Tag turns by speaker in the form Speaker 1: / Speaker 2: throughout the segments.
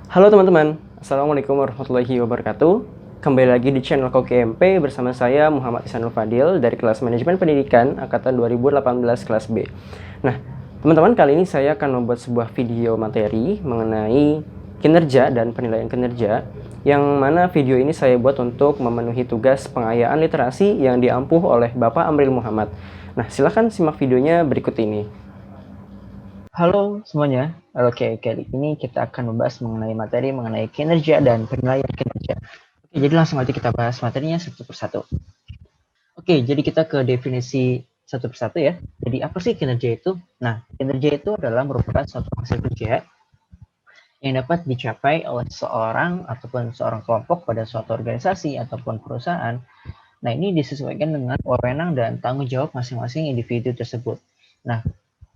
Speaker 1: Halo teman-teman, Assalamualaikum warahmatullahi wabarakatuh. Kembali lagi di channel Koki MP bersama saya Muhammad Ihsanul Fadil dari kelas Manajemen Pendidikan Angkatan 2018 kelas B. Nah, teman-teman, kali ini saya akan membuat sebuah video materi mengenai kinerja dan penilaian kinerja, yang mana video ini saya buat untuk memenuhi tugas pengayaan literasi yang diampuh oleh Bapak Amril Muhammad. Nah, silahkan simak videonya berikut ini. Halo semuanya, oke, kali ini kita akan membahas mengenai kinerja dan penilaian kinerja. Oke, jadi langsung aja kita bahas materinya satu persatu. Oke, jadi kita ke definisi satu persatu ya. Jadi apa sih kinerja itu? Nah, kinerja itu adalah merupakan suatu hasil kerja yang dapat dicapai oleh seorang ataupun seorang kelompok pada suatu organisasi ataupun perusahaan. Nah, ini disesuaikan dengan wewenang dan tanggung jawab masing-masing individu tersebut. Nah,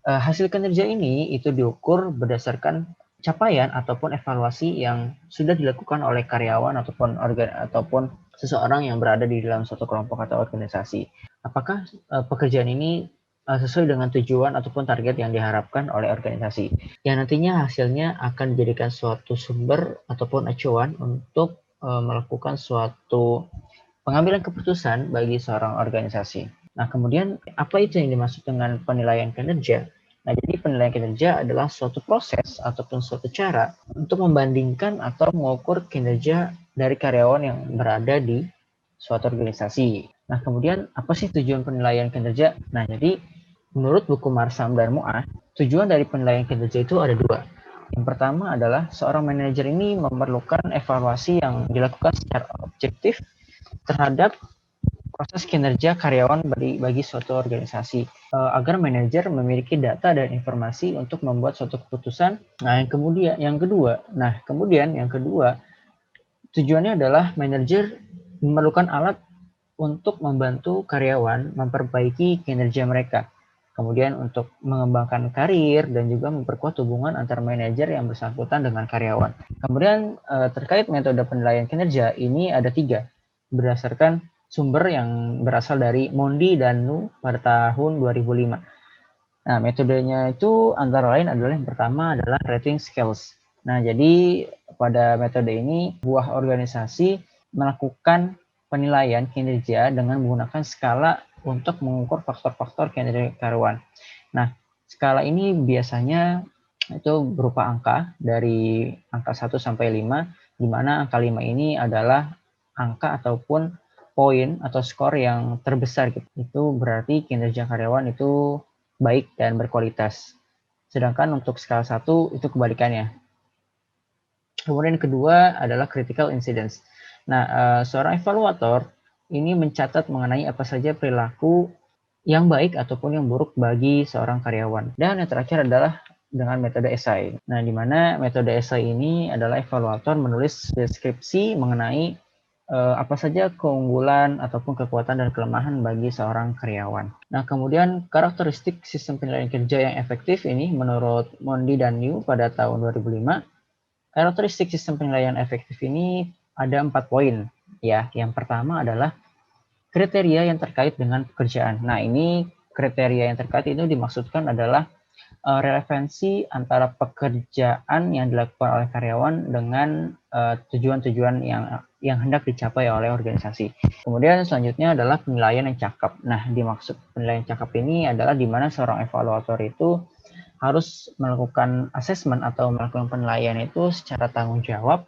Speaker 1: hasil kinerja ini itu diukur berdasarkan capaian ataupun evaluasi yang sudah dilakukan oleh karyawan ataupun seseorang yang berada di dalam suatu kelompok atau organisasi. Apakah pekerjaan ini sesuai dengan tujuan ataupun target yang diharapkan oleh organisasi, yang nantinya hasilnya akan dijadikan suatu sumber ataupun acuan untuk melakukan suatu pengambilan keputusan bagi seorang organisasi. Nah, kemudian apa itu yang dimaksud dengan penilaian kinerja? Nah, jadi penilaian kinerja adalah suatu proses ataupun suatu cara untuk membandingkan atau mengukur kinerja dari karyawan yang berada di suatu organisasi. Nah, kemudian apa sih tujuan penilaian kinerja? Nah, jadi menurut buku Marsam dan Mu'ah, tujuan dari penilaian kinerja itu ada dua. Yang pertama adalah seorang manajer ini memerlukan evaluasi yang dilakukan secara objektif terhadap proses kinerja karyawan bagi suatu organisasi, agar manajer memiliki data dan informasi untuk membuat suatu keputusan. Nah, yang kedua, tujuannya adalah manajer memerlukan alat untuk membantu karyawan memperbaiki kinerja mereka. Kemudian untuk mengembangkan karir dan juga memperkuat hubungan antar manajer yang bersangkutan dengan karyawan. Kemudian terkait metode penilaian kinerja ini ada 3 berdasarkan sumber yang berasal dari Mondi dan Nu pada tahun 2005. Nah, metodenya itu antara lain adalah yang pertama adalah rating scales. Nah, jadi pada metode ini sebuah organisasi melakukan penilaian kinerja dengan menggunakan skala untuk mengukur faktor-faktor kinerja karyawan. Nah, skala ini biasanya itu berupa angka dari angka 1 sampai 5, di mana angka 5 ini adalah angka ataupun poin atau skor yang terbesar gitu. Itu berarti kinerja karyawan itu baik dan berkualitas. Sedangkan untuk skala 1 itu kebalikannya. Kemudian yang kedua adalah critical incidents. Nah, seorang evaluator ini mencatat mengenai apa saja perilaku yang baik ataupun yang buruk bagi seorang karyawan. Dan yang terakhir adalah dengan metode esai. Nah, di mana metode esai ini adalah evaluator menulis deskripsi mengenai apa saja keunggulan ataupun kekuatan dan kelemahan bagi seorang karyawan. Nah, kemudian karakteristik sistem penilaian kerja yang efektif ini menurut Mondi dan New pada tahun 2005, karakteristik sistem penilaian efektif ini ada 4 poin. Ya, yang pertama adalah kriteria yang terkait dengan pekerjaan. Nah, ini kriteria yang terkait itu dimaksudkan adalah relevansi antara pekerjaan yang dilakukan oleh karyawan dengan tujuan-tujuan yang hendak dicapai oleh organisasi. Kemudian selanjutnya adalah penilaian yang cakep. Nah, dimaksud penilaian cakep ini adalah di mana seorang evaluator itu harus melakukan asesmen atau melakukan penilaian itu secara tanggung jawab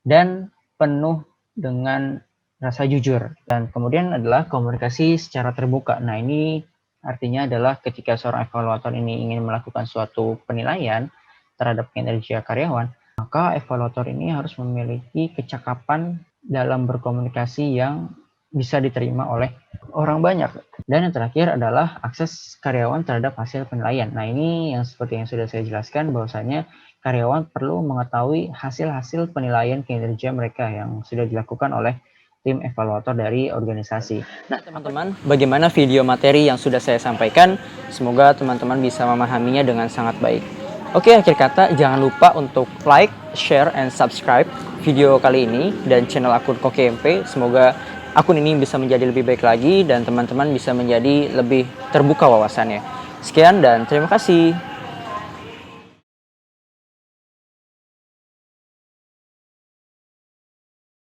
Speaker 1: dan penuh dengan rasa jujur. Dan kemudian adalah komunikasi secara terbuka. Nah, ini artinya adalah ketika seorang evaluator ini ingin melakukan suatu penilaian terhadap kinerja karyawan, maka evaluator ini harus memiliki kecakapan dalam berkomunikasi yang bisa diterima oleh orang banyak. Dan yang terakhir adalah akses karyawan terhadap hasil penilaian. Nah, ini yang seperti yang sudah saya jelaskan, bahwasanya karyawan perlu mengetahui hasil-hasil penilaian kinerja mereka yang sudah dilakukan oleh tim evaluator dari organisasi. Nah, teman-teman, bagaimana video materi yang sudah saya sampaikan? Semoga teman-teman bisa memahaminya dengan sangat baik. Oke, akhir kata, jangan lupa untuk like, share, and subscribe video kali ini dan channel akun Koki MP. Semoga akun ini bisa menjadi lebih baik lagi dan teman-teman bisa menjadi lebih terbuka wawasannya. Sekian dan terima kasih.